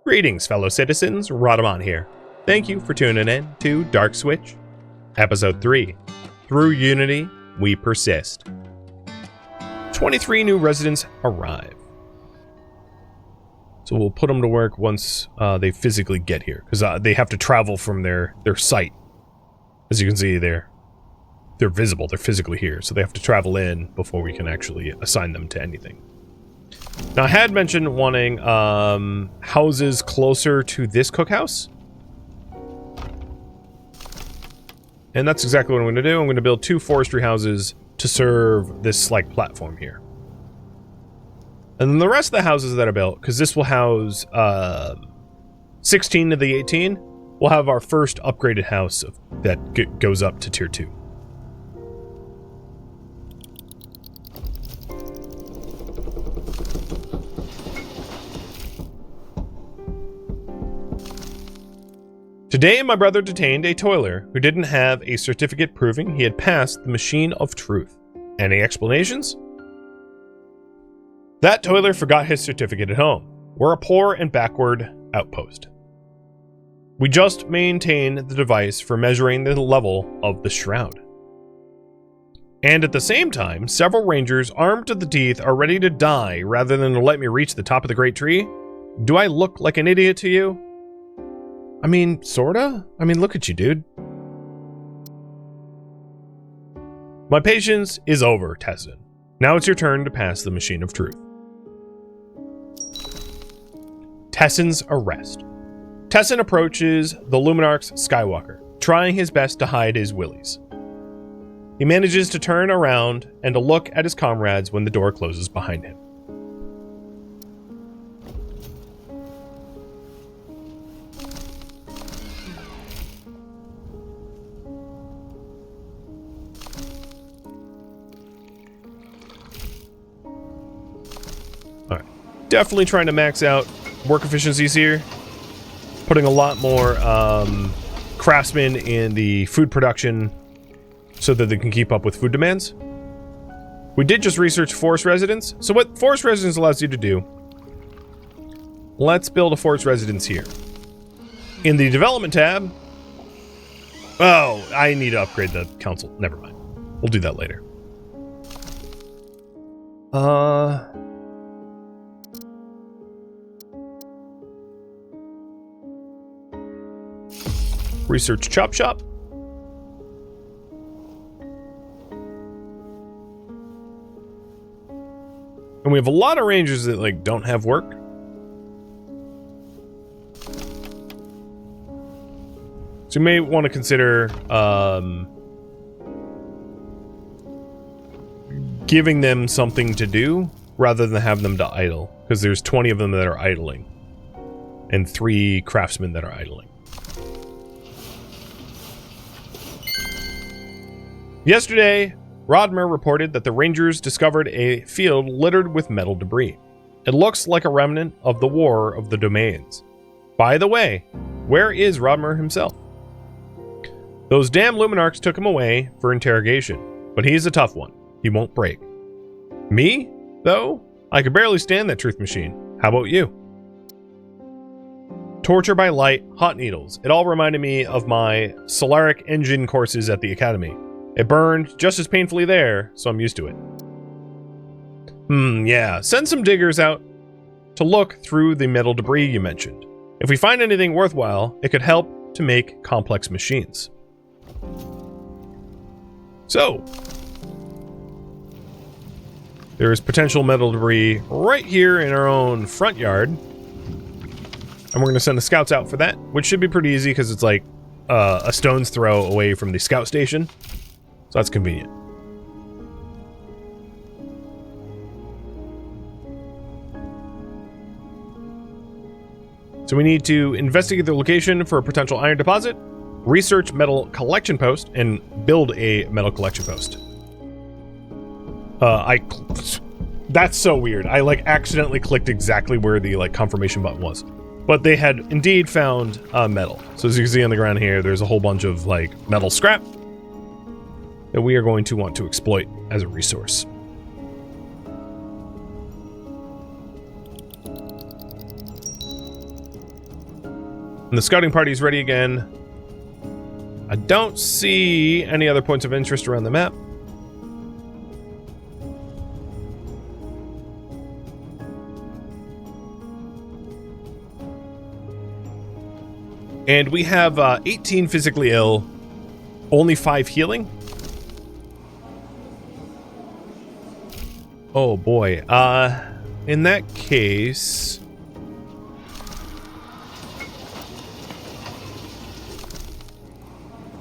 Greetings, fellow citizens, Rodamon here. Thank you for tuning in to DarkSwitch, Episode 3. Through Unity, we persist. 23 new residents arrive. So we'll put them to work once they physically get here, because they have to travel from their site. As you can see, they're visible, they're physically here, so they have to travel in before we can actually assign them to anything. Now, I had mentioned wanting houses closer to this cookhouse. And that's exactly what I'm going to do. I'm going to build 2 forestry houses to serve this, like, platform here. And then the rest of the houses that are built, because this will house 16 of the 18, we'll have our first upgraded house that goes up to Tier 2. Today, my brother detained a toiler who didn't have a certificate proving he had passed the machine of truth. Any explanations? That toiler forgot his certificate at home. We're a poor and backward outpost. We just maintain the device for measuring the level of the Shroud. And at the same time, several rangers armed to the teeth are ready to die rather than to let me reach the top of the great tree. Do I look like an idiot to you? I mean, sorta? I mean, look at you, dude. My patience is over, Tessin. Now it's your turn to pass the machine of truth. Tessin's arrest. Tessin approaches the Luminarch's Skywalker, trying his best to hide his willies. He manages to turn around and to look at his comrades when the door closes behind him. Definitely trying to max out work efficiencies here. Putting a lot more craftsmen in the food production so that they can keep up with food demands. We did just research forest residence. So what forest residence allows you to do, let's build a forest residence here. In the development tab, oh, I need to upgrade the council. Never mind. We'll do that later. Research chop shop. And we have a lot of rangers that like don't have work. So you may want to consider giving them something to do rather than have them to idle, because there's 20 of them that are idling and 3 craftsmen that are idling. Yesterday, Rodmer reported that the Rangers discovered a field littered with metal debris. It looks like a remnant of the War of the Domains. By the way, where is Rodmer himself? Those damn Luminarchs took him away for interrogation, but he's a tough one. He won't break. Me, though? I could barely stand that truth machine. How about you? Torture by light, hot needles. It all reminded me of my Solaric engine courses at the Academy. It burned just as painfully there, so I'm used to it. Yeah. Send some diggers out to look through the metal debris you mentioned. If we find anything worthwhile, it could help to make complex machines. So, there is potential metal debris right here in our own front yard. And we're going to send the scouts out for that, which should be pretty easy because it's like a stone's throw away from the scout station. So that's convenient. So we need to investigate the location for a potential iron deposit, research metal collection post, and build a metal collection post. That's so weird. I like accidentally clicked exactly where the like confirmation button was. But they had indeed found metal. So as you can see on the ground here, there's a whole bunch of like metal scrap that we are going to want to exploit as a resource. And the scouting party is ready again. I don't see any other points of interest around the map. And we have 18 physically ill, only 5 healing. Oh boy. In that case,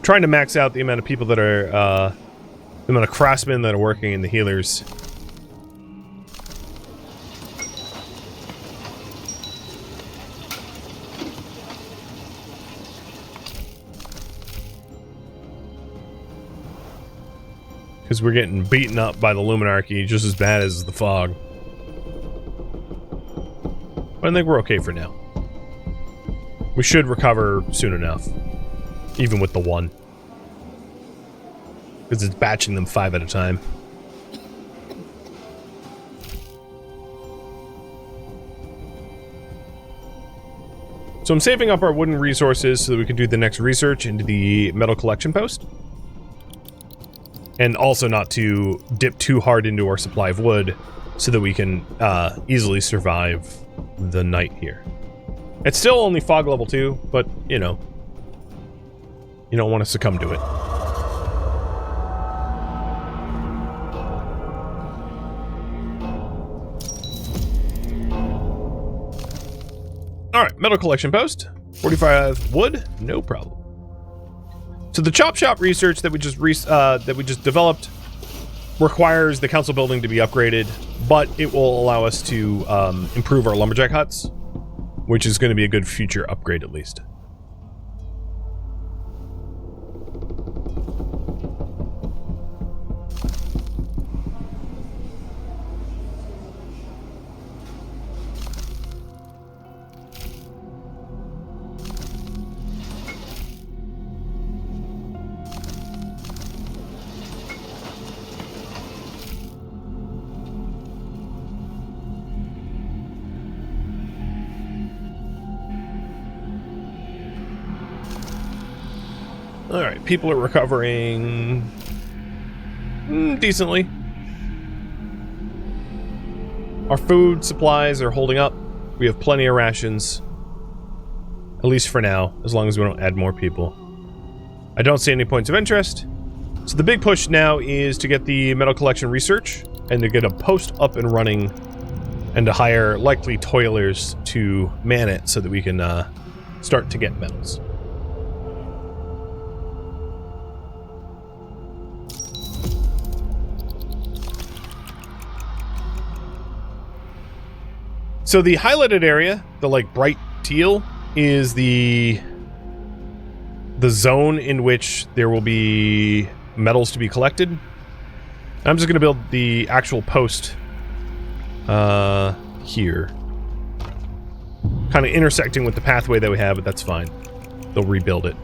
trying to max out the amount of people that are, the amount of craftsmen that are working in the healers. Because we're getting beaten up by the Luminarch just as bad as the fog. But I think we're okay for now. We should recover soon enough. Even with the 1. Because it's batching them 5 at a time. So I'm saving up our wooden resources so that we can do the next research into the metal collection post. And also not to dip too hard into our supply of wood so that we can easily survive the night here. It's still only fog level 2, but, you know, you don't want to succumb to it. Alright, metal collection post. 45 wood, no problem. So the chop shop research that we just developed requires the council building to be upgraded, but it will allow us to improve our lumberjack huts, which is going to be a good future upgrade at least. Alright, people are recovering decently. Our food supplies are holding up. We have plenty of rations. At least for now, as long as we don't add more people. I don't see any points of interest. So the big push now is to get the metal collection research and to get a post up and running and to hire likely toilers to man it so that we can start to get metals. So the highlighted area, the like bright teal, is the zone in which there will be metals to be collected. I'm just going to build the actual post here. Kind of intersecting with the pathway that we have, but that's fine. They'll rebuild it.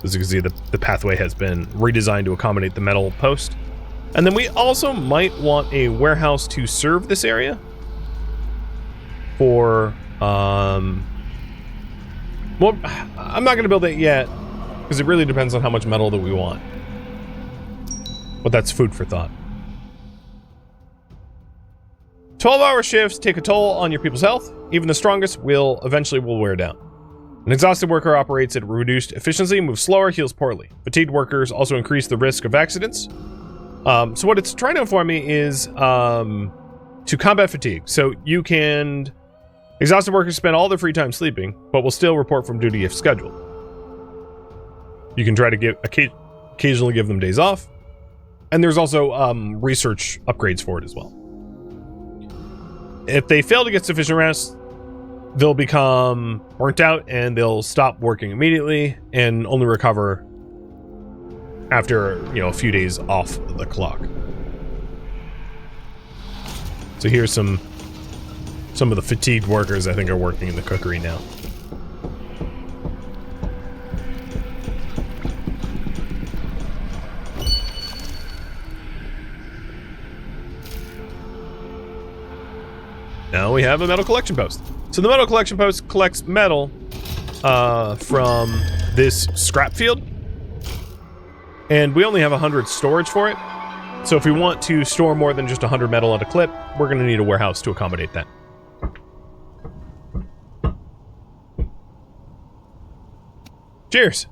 As you can see, the pathway has been redesigned to accommodate the metal post. And then we also might want a warehouse to serve this area. For, well, I'm not going to build it yet, because it really depends on how much metal that we want. But that's food for thought. 12-hour shifts take a toll on your people's health. Even the strongest will eventually wear down. An exhausted worker operates at reduced efficiency, moves slower, heals poorly. Fatigued workers also increase the risk of accidents. So what it's trying to inform me is to combat fatigue. So you can... Exhausted workers spend all their free time sleeping, but will still report from duty if scheduled. You can try to occasionally give them days off. And there's also research upgrades for it as well. If they fail to get sufficient rest, they'll become burnt out and they'll stop working immediately and only recover after, you know, a few days off the clock. So here's some of the fatigued workers I think are working in the cookery now. Now we have a metal collection post. So the metal collection post collects metal from this scrap field. And we only have 100 storage for it. So if we want to store more than just 100 metal at a clip, we're going to need a warehouse to accommodate that. Cheers.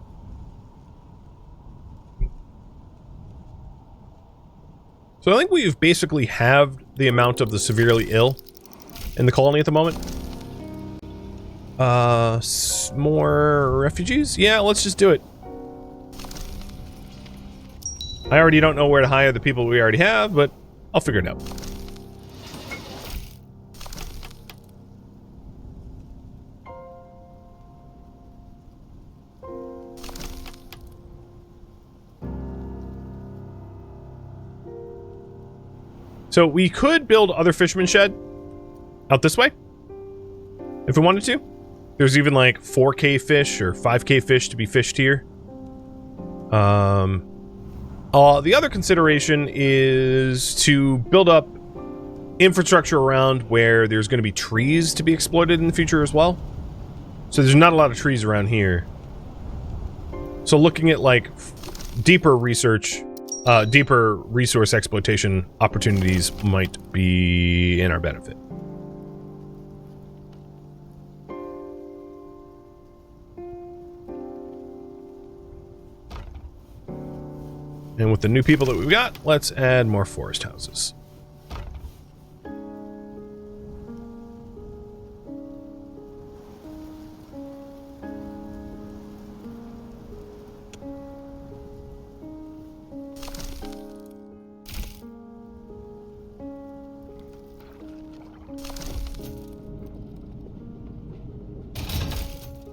So I think we've basically halved the amount of the severely ill in the colony at the moment. More refugees? Yeah, let's just do it. I already don't know where to hire the people we already have, but I'll figure it out. So we could build other fisherman shed out this way if we wanted to. There's even like 4K fish or 5K fish to be fished here. The other consideration is to build up infrastructure around where there's going to be trees to be exploited in the future as well. So there's not a lot of trees around here. So looking at like deeper research, deeper resource exploitation opportunities might be in our benefit. And with the new people that we've got, let's add more forest houses.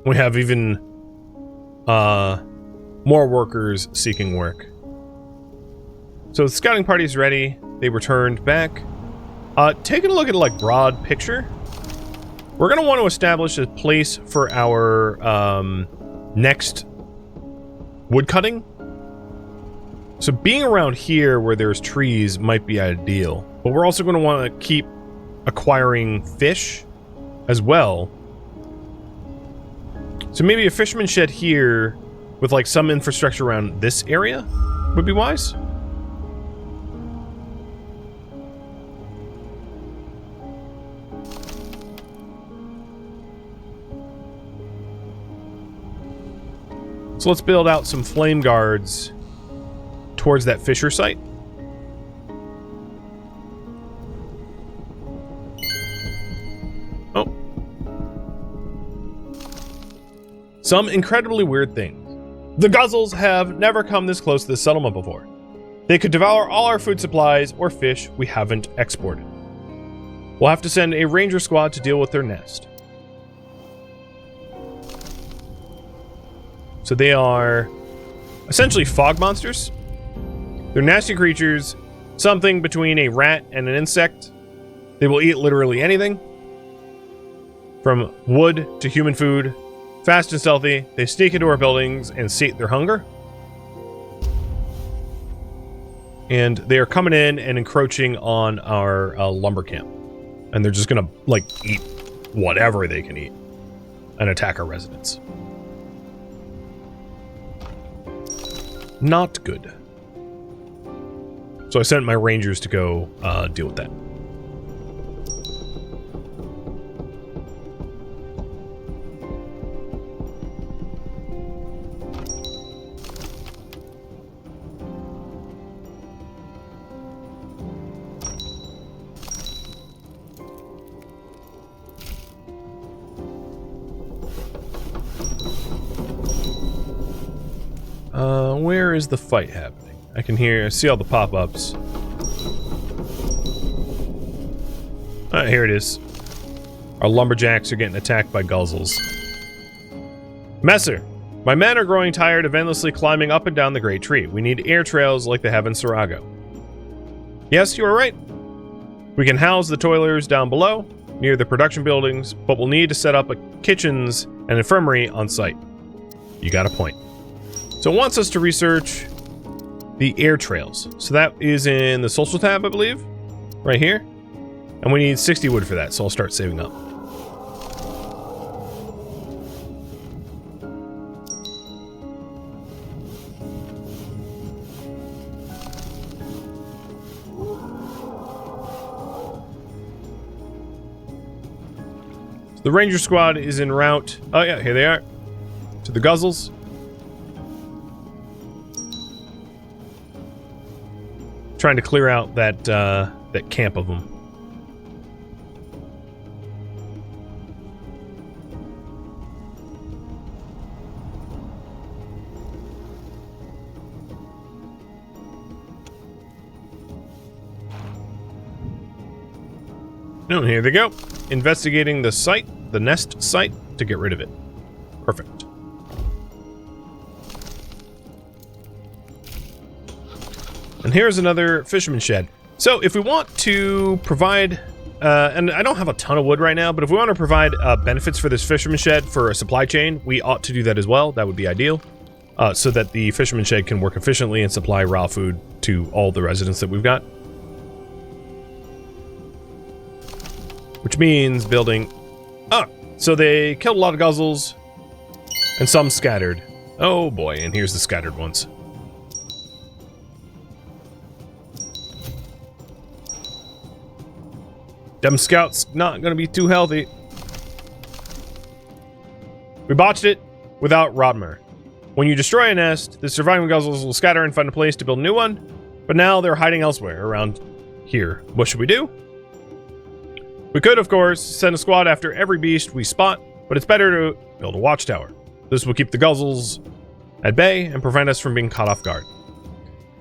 We have even more workers seeking work. So the scouting party is ready. They returned back. Taking a look at like broad picture, we're going to want to establish a place for our next wood cutting. So being around here where there's trees might be ideal, but we're also going to want to keep acquiring fish as well. So maybe a fisherman shed here with like some infrastructure around this area would be wise. So let's build out some flame guards towards that fisher site. Oh. Some incredibly weird things. The Guzzles have never come this close to this settlement before. They could devour all our food supplies or fish we haven't exported. We'll have to send a ranger squad to deal with their nest. So they are essentially fog monsters. They're nasty creatures, something between a rat and an insect. They will eat literally anything, from wood to human food. Fast and stealthy, they sneak into our buildings and sate their hunger. And they are coming in and encroaching on our lumber camp. And they're just gonna, like, eat whatever they can eat and attack our residents. Not good. So I sent my rangers to go deal with that. Where is the fight happening? I can see all the pop-ups. Here it is. Our lumberjacks are getting attacked by guzzles. Messer, my men are growing tired of endlessly climbing up and down the great tree. We need air trails like they have in Sarago. Yes, you are right. We can house the toilers down below, near the production buildings, but we'll need to set up kitchens and infirmary on site. You got a point. So it wants us to research the air trails. So that is in the social tab, I believe. Right here. And we need 60 wood for that, so I'll start saving up. The ranger squad is en route. Oh yeah, here they are. To the Guzzles. Trying to clear out that that camp of them. Oh, here they go. Investigating the site, the nest site, to get rid of it. Perfect. And here's another fisherman shed. So if we want to provide, and I don't have a ton of wood right now, but if we want to provide benefits for this fisherman shed for a supply chain, we ought to do that as well. That would be ideal. So that the fisherman shed can work efficiently and supply raw food to all the residents that we've got. Which means building... Ah! So they killed a lot of guzzles, and some scattered. Oh boy, and here's the scattered ones. Them scouts not gonna be too healthy. We botched it without Rodmer. When you destroy a nest, the surviving guzzles will scatter and find a place to build a new one, but now they're hiding elsewhere around here. What should we do? We could, of course, send a squad after every beast we spot, but it's better to build a watchtower. This will keep the guzzles at bay and prevent us from being caught off guard.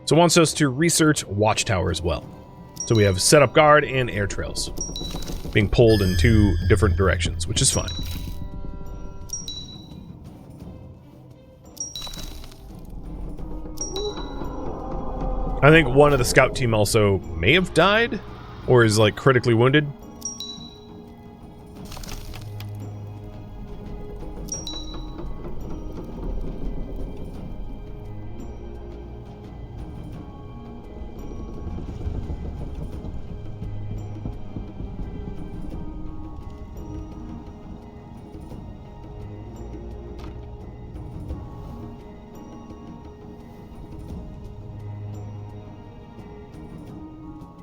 So it wants us to research watchtower as well. So we have set up guard and air trails being pulled in 2 different directions, which is fine. I think one of the scout team also may have died or is like critically wounded.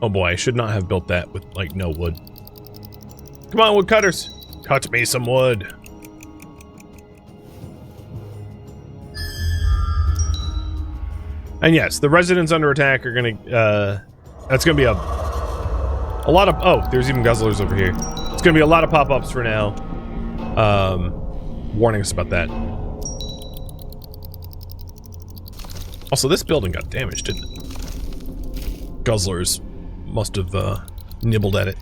Oh boy, I should not have built that with, like, no wood. Come on, woodcutters! Cut me some wood! And yes, the residents under attack are gonna, that's gonna be a lot of, oh, there's even guzzlers over here. It's gonna be a lot of pop-ups for now. Warning us about that. Also, this building got damaged, didn't it? Guzzlers must have nibbled at it.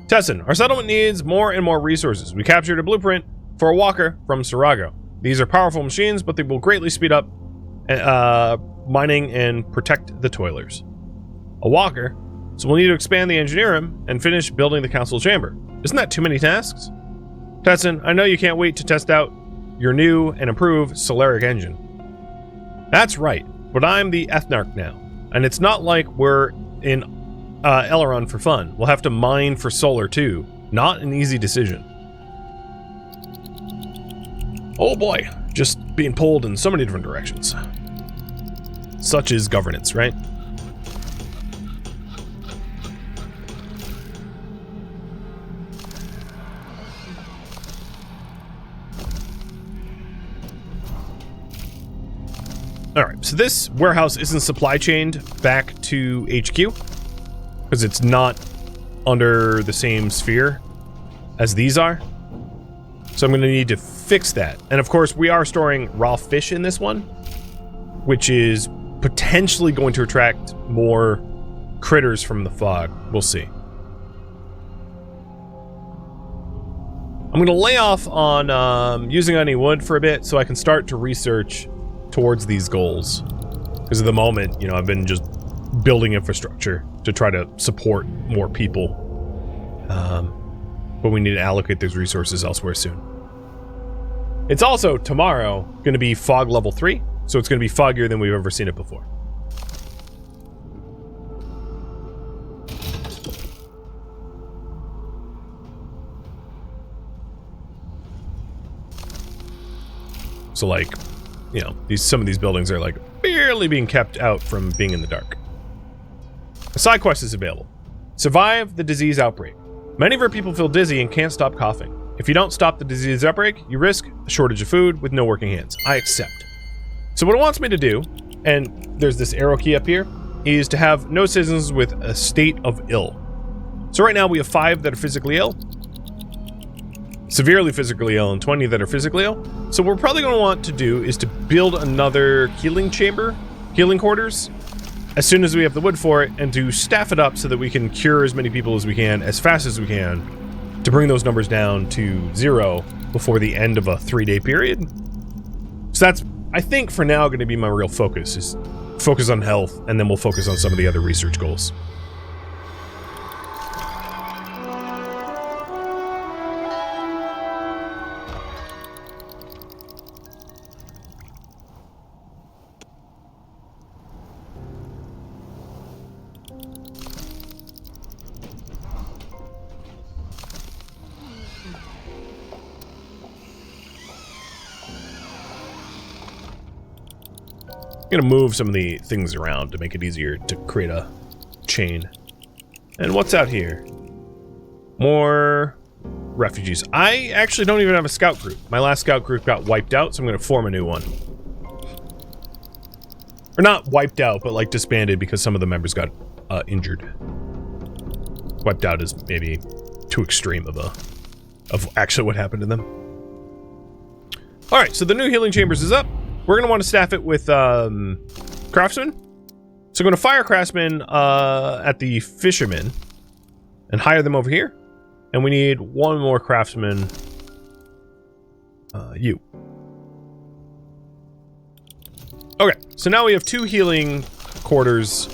Tessin, our settlement needs more and more resources. We captured a blueprint for a walker from Sarago. These are powerful machines, but they will greatly speed up mining and protect the toilers. A walker? So we'll need to expand the engineer room and finish building the council chamber. Isn't that too many tasks? Tessin, I know you can't wait to test out your new and improved Solaric engine. That's right, but I'm the Ethnarch now, and it's not like we're in Aileron for fun. We'll have to mine for solar too. Not an easy decision. Oh boy, just being pulled in so many different directions. Such is governance, right? Alright, so this warehouse isn't supply chained back to HQ because it's not under the same sphere as these are. So I'm going to need to fix that. And of course, we are storing raw fish in this one, which is potentially going to attract more critters from the fog. We'll see. I'm going to lay off on using any wood for a bit so I can start to research towards these goals, because at the moment, you know, I've been just building infrastructure to try to support more people, but we need to allocate those resources elsewhere soon. It's also tomorrow going to be fog level 3, so it's going to be foggier than we've ever seen it before. So like, you know, some of these buildings are like barely being kept out from being in the dark. A side quest is available. Survive the disease outbreak. Many of our people feel dizzy and can't stop coughing. If you don't stop the disease outbreak, you risk a shortage of food with no working hands. I accept. So what it wants me to do, and there's this arrow key up here, is to have no citizens with a state of ill. So right now we have 5 that are physically ill, severely physically ill, and 20 that are physically ill. So what we're probably going to want to do is to build another healing chamber, healing quarters, as soon as we have the wood for it, and to staff it up so that we can cure as many people as we can, as fast as we can, to bring those numbers down to 0 before the end of a 3-day period. So that's, I think, for now, going to be my real focus, is focus on health, and then we'll focus on some of the other research goals. I'm gonna move some of the things around to make it easier to create a chain. And what's out here? More refugees. I actually don't even have a scout group. My last scout group got wiped out, so I'm gonna form a new one. Or not wiped out, but like disbanded because some of the members got injured. Wiped out is maybe too extreme of actually what happened to them. Alright, so the new healing chambers is up. We're going to want to staff it with craftsmen. So I'm going to fire craftsmen at the fishermen and hire them over here. And we need one more craftsman. You. Okay, so now we have 2 healing quarters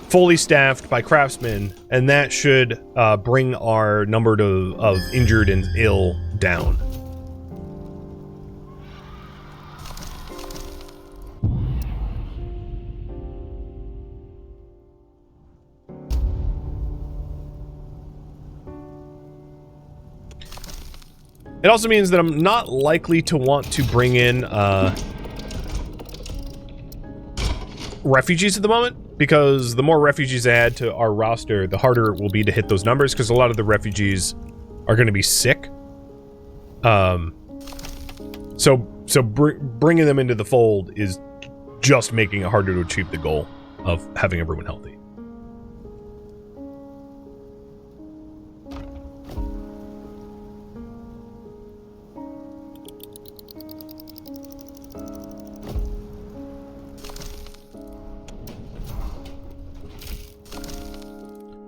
fully staffed by craftsmen, and that should bring our number of injured and ill down. It also means that I'm not likely to want to bring in refugees at the moment, because the more refugees I add to our roster, the harder it will be to hit those numbers, because a lot of the refugees are going to be sick. So bringing them into the fold is just making it harder to achieve the goal of having everyone healthy.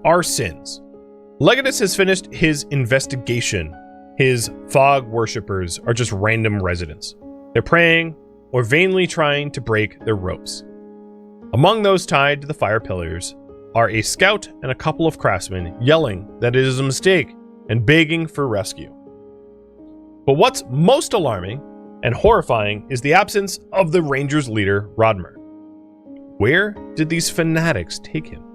Our sins. Legatus has finished his investigation. His fog worshippers are just random residents. They're praying or vainly trying to break their ropes. Among those tied to the fire pillars are a scout and a couple of craftsmen yelling that it is a mistake and begging for rescue. But what's most alarming and horrifying is the absence of the Rangers' leader, Rodmer. Where did these fanatics take him?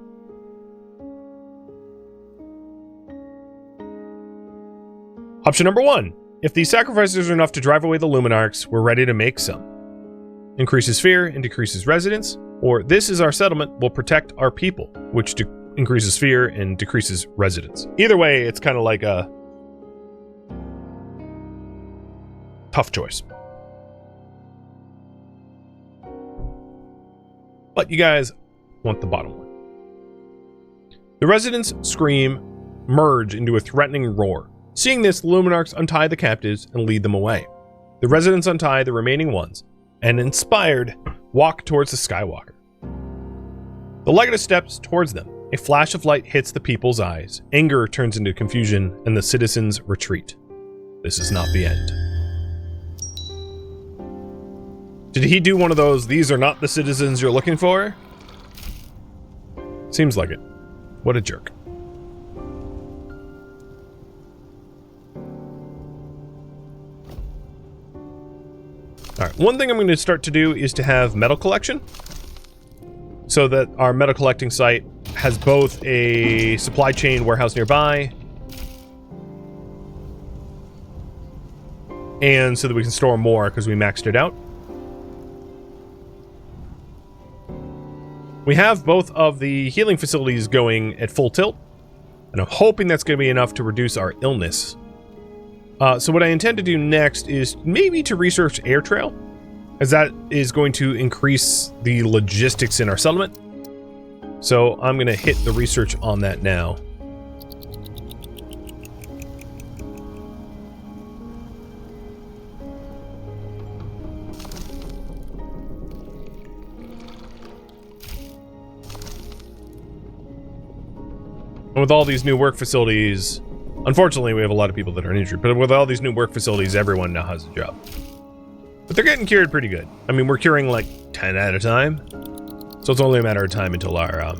Option number 1. If these sacrifices are enough to drive away the Luminarchs, we're ready to make some. Increases fear and decreases residence, or this is our settlement, will protect our people, which increases fear and decreases residence. Either way, it's kind of like a tough choice. But you guys want the bottom one. The residents scream, merge into a threatening roar. Seeing this, the Luminarchs untie the captives and lead them away. The residents untie the remaining ones, and inspired, walk towards the Skywalker. The Legatus steps towards them. A flash of light hits the people's eyes. Anger turns into confusion, and the citizens retreat. This is not the end. Did he do one of those, these are not the citizens you're looking for? Seems like it. What a jerk. Alright, one thing I'm going to start to do is to have metal collection, so that our metal collecting site has both a supply chain warehouse nearby, and so that we can store more because we maxed it out. We have both of the healing facilities going at full tilt, and I'm hoping that's going to be enough to reduce our illness. So what I intend to do next is maybe to research air trail, as that is going to increase the logistics in our settlement. So I'm going to hit the research on that now. And with all these new work facilities, unfortunately we have a lot of people that are injured, but with all these new work facilities, everyone now has a job. But they're getting cured pretty good. I mean, we're curing like 10 at a time. So it's only a matter of time until our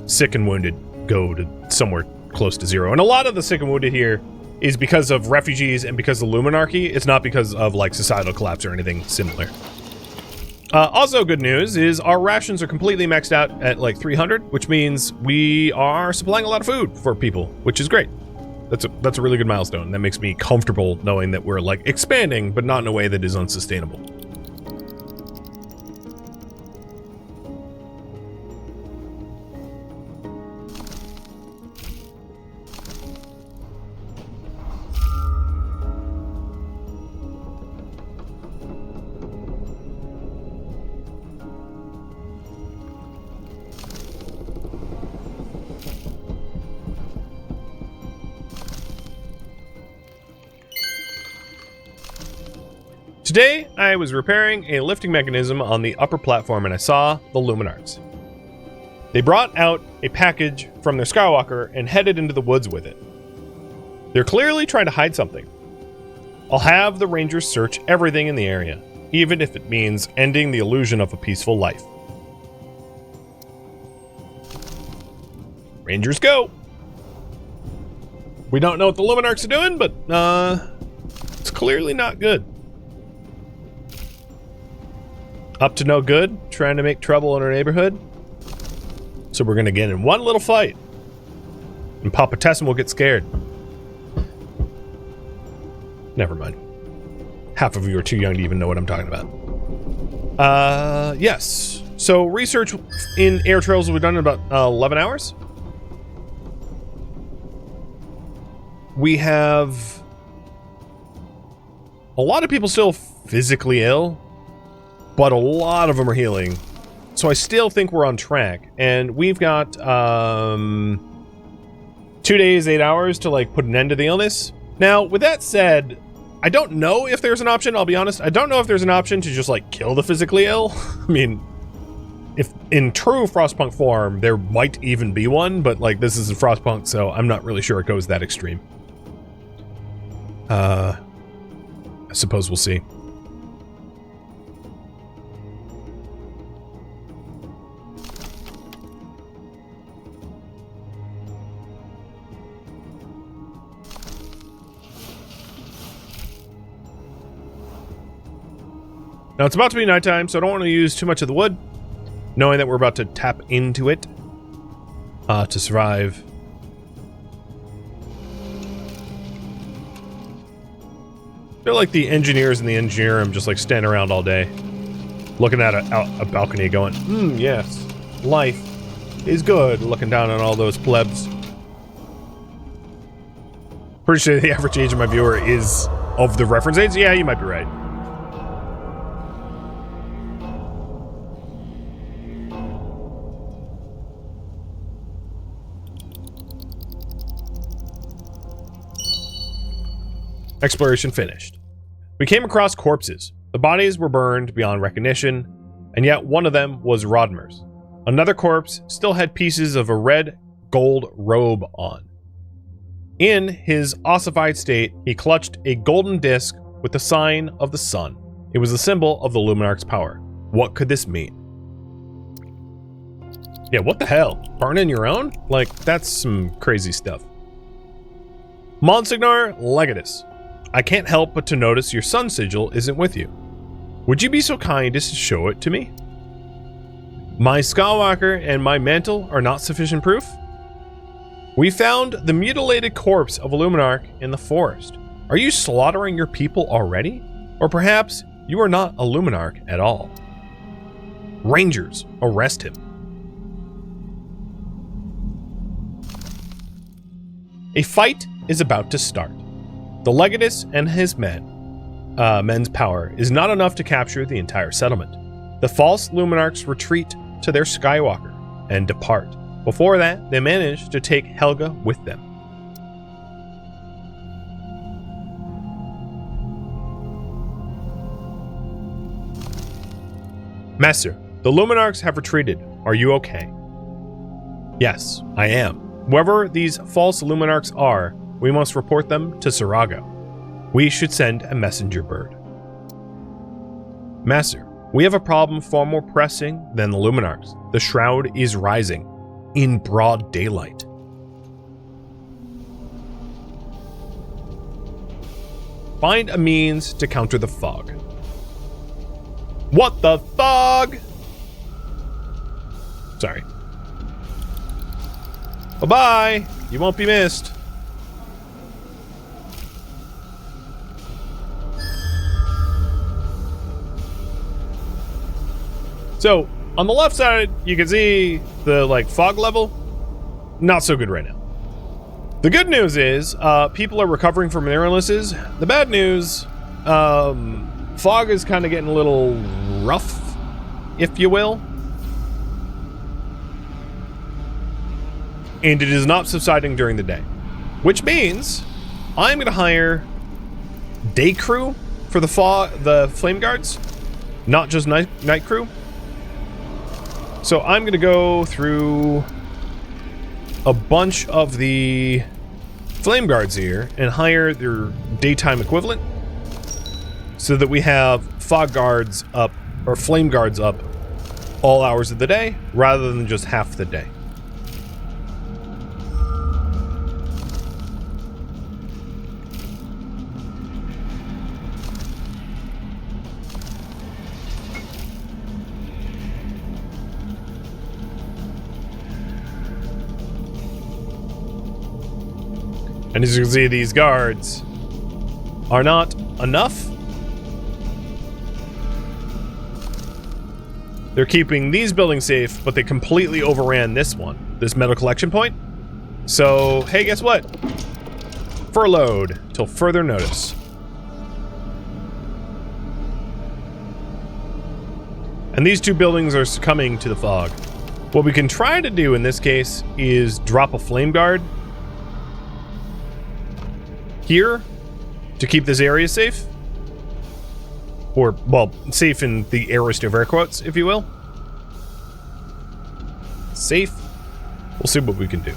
sick and wounded go to somewhere close to zero. And a lot of the sick and wounded here is because of refugees and because of Luminarchy. It's not because of like societal collapse or anything similar. Also good news is our rations are completely maxed out at like 300, which means we are supplying a lot of food for people, which is great. That's a really good milestone. That makes me comfortable knowing that we're like expanding, but not in a way that is unsustainable. Today, I was repairing a lifting mechanism on the upper platform and I saw the Luminarchs. They brought out a package from their Skywalker and headed into the woods with it. They're clearly trying to hide something. I'll have the Rangers search everything in the area, even if it means ending the illusion of a peaceful life. Rangers go! We don't know what the Luminarchs are doing, but it's clearly not good. Up to no good, trying to make trouble in our neighborhood. So we're gonna get in one little fight. And Papa Tessin will get scared. Never mind. Half of you are too young to even know what I'm talking about. Yes. So research in air trails will be done in about 11 hours. We have a lot of people still physically ill, but a lot of them are healing. So I still think we're on track. And we've got 2 days, 8 hours to like put an end to the illness. Now, with that said, I don't know if there's an option, I'll be honest. I don't know if there's an option to just like kill the physically ill. I mean, if in true Frostpunk form, there might even be one, but like this is a Frostpunk, so I'm not really sure it goes that extreme. I suppose we'll see. Now it's about to be nighttime, so I don't want to use too much of the wood, knowing that we're about to tap into it to survive. I feel like the engineers in the engineer room just like standing around all day, looking at a balcony going, yes, life is good, looking down on all those plebs. Pretty sure the average age of my viewer is of the reference age. Yeah, you might be right. Exploration finished. We came across corpses. The bodies were burned beyond recognition, and yet one of them was Rodmer's. Another corpse still had pieces of a red gold robe on. In his ossified state, he clutched a golden disc with the sign of the sun. It was the symbol of the Luminarch's power. What could this mean? Yeah, what the hell? Burning your own? Like, that's some crazy stuff. Monsignor Legatus. I can't help but to notice your sun sigil isn't with you. Would you be so kind as to show it to me? My Skywalker and my mantle are not sufficient proof? We found the mutilated corpse of a Luminarch in the forest. Are you slaughtering your people already? Or perhaps you are not a Luminarch at all? Rangers, arrest him. A fight is about to start. The Legatus and his men's power is not enough to capture the entire settlement. The false Luminarchs retreat to their Skywalker and depart. Before that, they manage to take Helga with them. Master, the Luminarchs have retreated. Are you okay? Yes, I am. Whoever these false Luminarchs are, we must report them to Sarago. We should send a messenger bird. Master, we have a problem far more pressing than the Luminarchs. The Shroud is rising in broad daylight. Find a means to counter the fog. What the fog? Sorry. Bye-bye. You won't be missed. So, on the left side, you can see the fog level. Not so good right now. The good news is people are recovering from their illnesses. The bad news, fog is kind of getting a little rough, if you will. And it is not subsiding during the day. Which means I'm going to hire day crew for the flame guards, not just night crew. So I'm going to go through a bunch of the flame guards here and hire their daytime equivalent so that we have fog guards up or flame guards up all hours of the day rather than just half the day. And as you can see, these guards are not enough. They're keeping these buildings safe, but they completely overran this one, this metal collection point. So, hey, guess what? Furloughed till further notice. And these two buildings are succumbing to the fog. What we can try to do in this case is drop a flame guard here to keep this area safe. Or, well, safe in the aorist of air quotes, if you will. Safe. We'll see what we can do.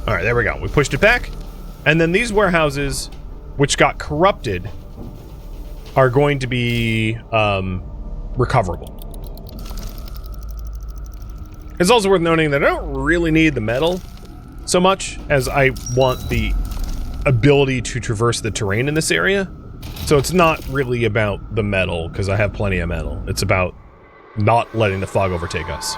Alright, there we go. We pushed it back. And then these warehouses, which got corrupted, are going to be recoverable. It's also worth noting that I don't really need the metal so much as I want the ability to traverse the terrain in this area. So it's not really about the metal, because I have plenty of metal. It's about not letting the fog overtake us.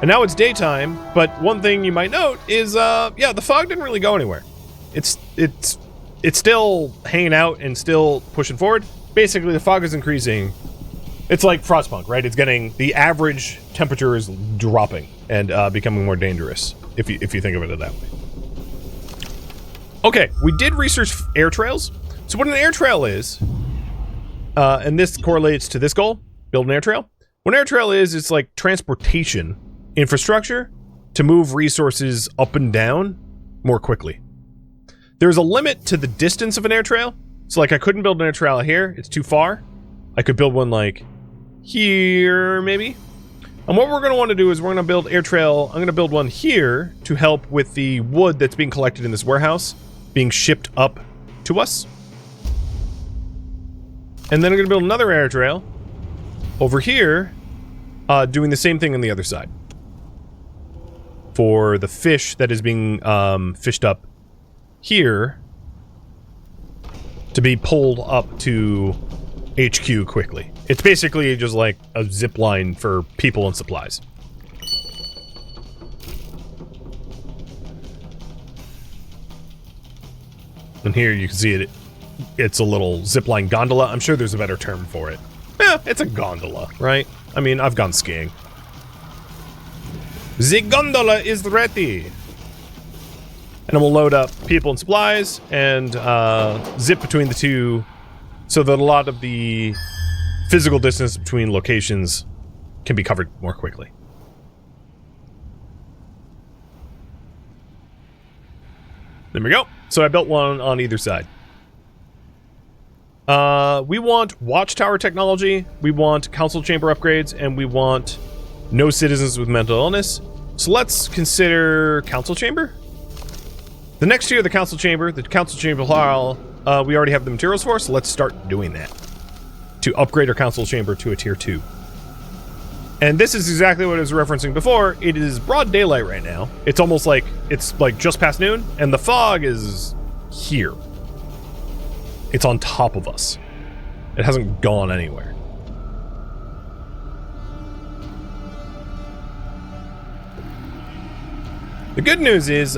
And now it's daytime, but one thing you might note is, yeah, the fog didn't really go anywhere. It's still hanging out and still pushing forward. Basically, the fog is increasing. It's like Frostpunk, right? It's getting, the average temperature is dropping and becoming more dangerous, if you think of it that way. Okay, we did research air trails. So what an air trail is, and this correlates to this goal, build an air trail. What an air trail is, it's like transportation infrastructure to move resources up and down more quickly. There's a limit to the distance of an air trail. So like I couldn't build an air trail here, it's too far. I could build one like here, maybe. And what we're going to want to do is we're going to build air trail. I'm going to build one here to help with the wood that's being collected in this warehouse being shipped up to us. And then I'm going to build another air trail over here, doing the same thing on the other side for the fish that is being fished up here to be pulled up to HQ quickly. It's basically just like a zip line for people and supplies. And here you can see it. It's a little zipline gondola. I'm sure there's a better term for it. Yeah, it's a gondola, right? I mean, I've gone skiing. The gondola is ready. And we'll load up people and supplies and zip between the two so that a lot of the physical distance between locations can be covered more quickly. There we go. So I built one on either side. We want watchtower technology, we want council chamber upgrades, and we want no citizens with mental illness. So let's consider council chamber. The next tier of the council chamber hall, we already have the materials for, so let's start doing that to upgrade our council chamber to a tier 2. And this is exactly what I was referencing before. It is broad daylight right now. It's almost like it's like just past noon, and the fog is here. It's on top of us. It hasn't gone anywhere. The good news is,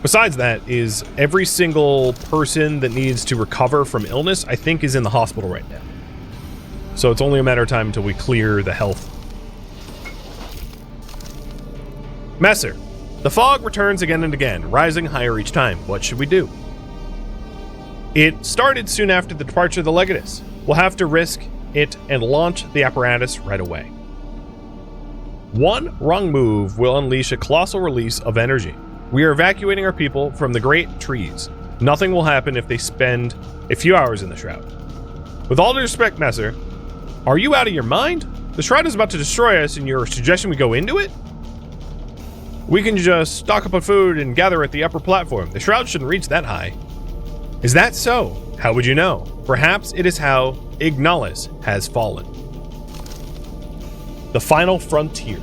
besides that, is every single person that needs to recover from illness, I think, is in the hospital right now. So it's only a matter of time until we clear the health. Messer, the fog returns again and again, rising higher each time. What should we do? It started soon after the departure of the Legatus. We'll have to risk it and launch the apparatus right away. One wrong move will unleash a colossal release of energy. We are evacuating our people from the great trees. Nothing will happen if they spend a few hours in the Shroud. With all due respect, Messer, are you out of your mind? The Shroud is about to destroy us and you're suggesting we go into it? We can just stock up on food and gather at the upper platform. The Shroud shouldn't reach that high. Is that so? How would you know? Perhaps it is how Ignalis has fallen. The final frontier.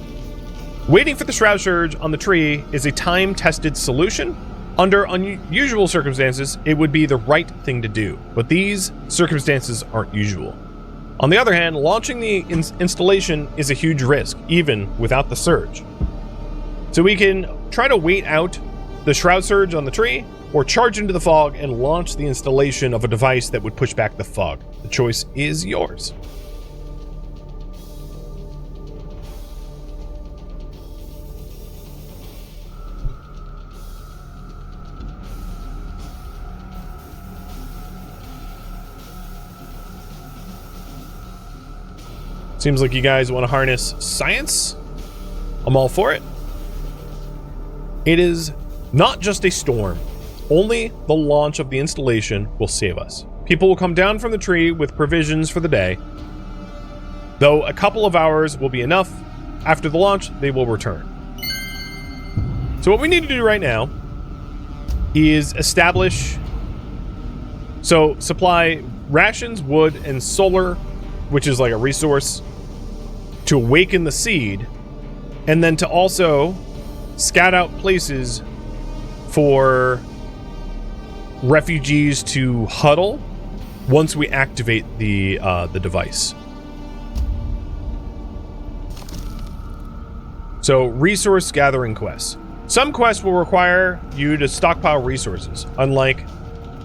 Waiting for the Shroud Surge on the tree is a time-tested solution. Under unusual circumstances, it would be the right thing to do, but these circumstances aren't usual. On the other hand, launching the installation is a huge risk, even without the surge. So we can try to wait out the Shroud Surge on the tree, or charge into the fog and launch the installation of a device that would push back the fog. The choice is yours. Seems like you guys want to harness science. I'm all for it. It is not just a storm. Only the launch of the installation will save us. People will come down from the tree with provisions for the day. Though a couple of hours will be enough, after the launch, they will return. So what we need to do right now is establish... So supply rations, wood, and solar, which is like a resource, to awaken the seed, and then to also scout out places for refugees to huddle once we activate the device. So, resource gathering quests. Some quests will require you to stockpile resources. Unlike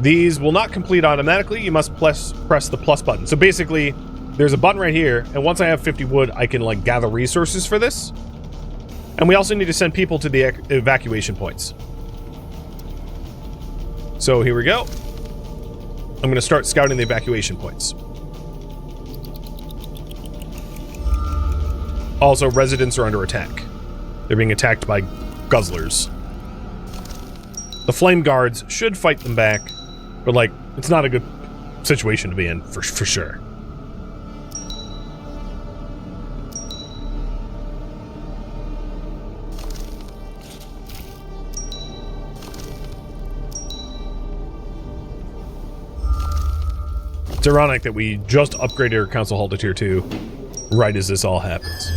these will not complete automatically, you must press the plus button. So basically, there's a button right here, and once I have 50 wood, I can like gather resources for this. And we also need to send people to the evacuation points. So here we go. I'm going to start scouting the evacuation points. Also, residents are under attack. They're being attacked by guzzlers. The flame guards should fight them back, but like, it's not a good situation to be in for sure. It's ironic that we just upgraded our council hall to tier 2 right as this all happens.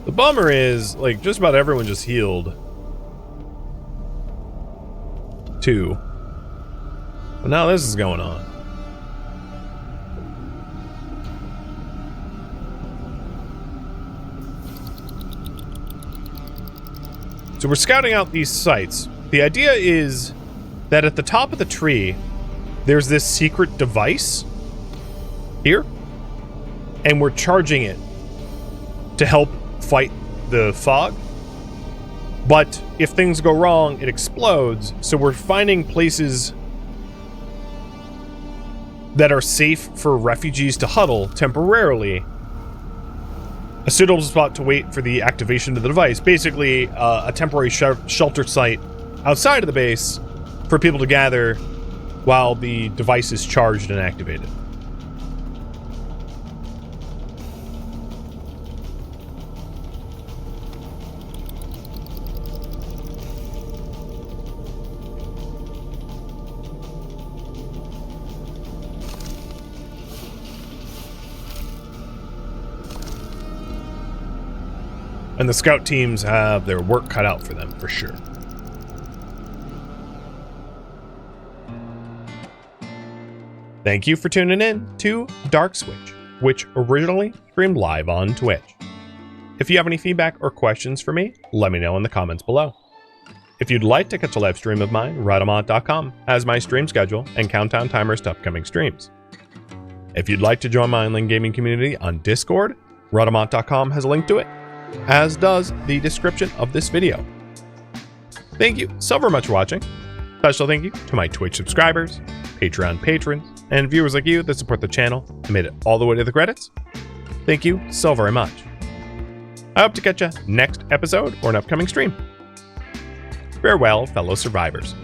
The bummer is, like, just about everyone just healed. 2. But now this is going on. So we're scouting out these sites. The idea is that at the top of the tree, there's this secret device here, and we're charging it to help fight the fog. But if things go wrong, it explodes. So we're finding places that are safe for refugees to huddle temporarily. A suitable spot to wait for the activation of the device. Basically, a temporary shelter site outside of the base for people to gather while the device is charged and activated. And the scout teams have their work cut out for them, for sure. Thank you for tuning in to DarkSwitch, which originally streamed live on Twitch. If you have any feedback or questions for me, let me know in the comments below. If you'd like to catch a live stream of mine, Rodamont.com has my stream schedule and countdown timers to upcoming streams. If you'd like to join my online gaming community on Discord, Rodamont.com has a link to it, as does the description of this video. Thank you so very much for watching. Special thank you to my Twitch subscribers, Patreon patrons, and viewers like you that support the channel and made it all the way to the credits. Thank you so very much. I hope to catch you next episode or an upcoming stream. Farewell, fellow survivors.